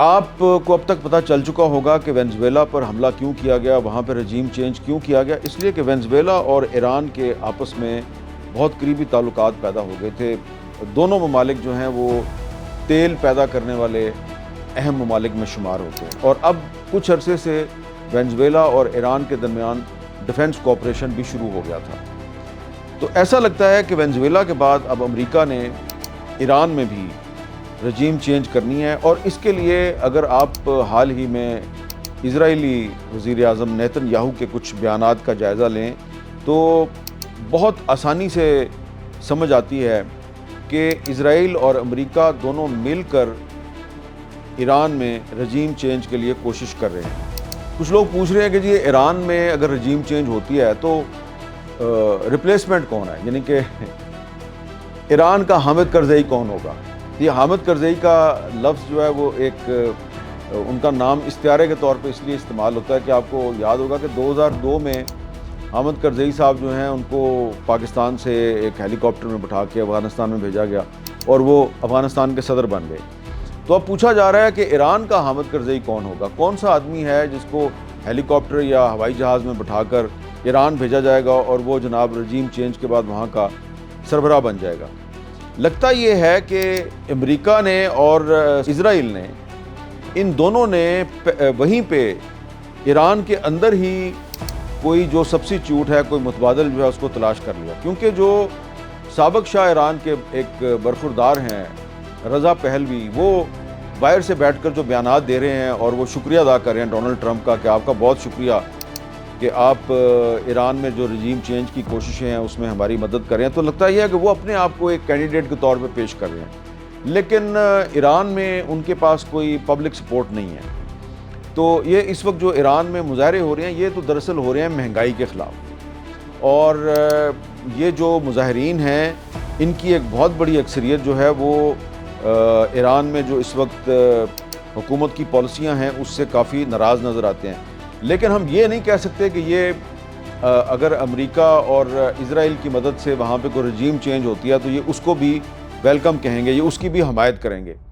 آپ کو اب تک پتہ چل چکا ہوگا کہ وینزویلا پر حملہ کیوں کیا گیا، وہاں پہ رجیم چینج کیوں کیا گیا۔ اس لیے کہ وینزویلا اور ایران کے آپس میں بہت قریبی تعلقات پیدا ہو گئے تھے۔ دونوں ممالک جو ہیں وہ تیل پیدا کرنے والے اہم ممالک میں شمار ہوتے ہیں، اور اب کچھ عرصے سے وینزویلا اور ایران کے درمیان ڈیفنس کوآپریشن بھی شروع ہو گیا تھا۔ تو ایسا لگتا ہے کہ وینزویلا کے بعد اب امریکہ نے ایران میں بھی رجیم چینج کرنی ہے، اور اس کے لیے اگر آپ حال ہی میں اسرائیلی وزیر اعظم نیتن یاہو کے کچھ بیانات کا جائزہ لیں تو بہت آسانی سے سمجھ آتی ہے کہ اسرائیل اور امریکہ دونوں مل کر ایران میں رجیم چینج کے لیے کوشش کر رہے ہیں۔ کچھ لوگ پوچھ رہے ہیں کہ جی ایران میں اگر رجیم چینج ہوتی ہے تو ریپلیسمنٹ کون ہے، یعنی کہ ایران کا حامد کرزئی کون ہوگا۔ یہ حامد کرزئی کا لفظ جو ہے وہ ایک ان کا نام استعارے کے طور پہ اس لیے استعمال ہوتا ہے کہ آپ کو یاد ہوگا کہ 2002 میں حامد کرزئی صاحب جو ہیں ان کو پاکستان سے ایک ہیلی کاپٹر میں بٹھا کے افغانستان میں بھیجا گیا اور وہ افغانستان کے صدر بن گئے۔ تو اب پوچھا جا رہا ہے کہ ایران کا حامد کرزئی کون ہوگا، کون سا آدمی ہے جس کو ہیلی کاپٹر یا ہوائی جہاز میں بٹھا کر ایران بھیجا جائے گا اور وہ جناب رجیم چینج کے بعد وہاں کا سربراہ بن جائے گا۔ لگتا یہ ہے کہ امریکہ نے اور اسرائیل نے ان دونوں نے وہیں پہ ایران کے اندر ہی کوئی جو سبسٹیچیوٹ ہے، کوئی متبادل جو ہے اس کو تلاش کر لیا، کیونکہ جو سابق شاہ ایران کے ایک برخوردار ہیں رضا پہلوی، وہ باہر سے بیٹھ کر جو بیانات دے رہے ہیں اور وہ شکریہ ادا کر رہے ہیں ڈونلڈ ٹرمپ کا کہ آپ کا بہت شکریہ کہ آپ ایران میں جو رجیم چینج کی کوششیں ہیں اس میں ہماری مدد کر رہے ہیں۔ تو لگتا یہ ہے کہ وہ اپنے آپ کو ایک کینڈیڈیٹ کے طور پہ پیش کر رہے ہیں، لیکن ایران میں ان کے پاس کوئی پبلک سپورٹ نہیں ہے۔ تو یہ اس وقت جو ایران میں مظاہرے ہو رہے ہیں یہ تو دراصل ہو رہے ہیں مہنگائی کے خلاف، اور یہ جو مظاہرین ہیں ان کی ایک بہت بڑی اکثریت جو ہے وہ ایران میں جو اس وقت حکومت کی پالیسیاں ہیں اس سے کافی ناراض نظر آتے ہیں۔ لیکن ہم یہ نہیں کہہ سکتے کہ یہ اگر امریکہ اور اسرائیل کی مدد سے وہاں پہ کوئی رجیم چینج ہوتی ہے تو یہ اس کو بھی ویلکم کہیں گے، یہ اس کی بھی حمایت کریں گے۔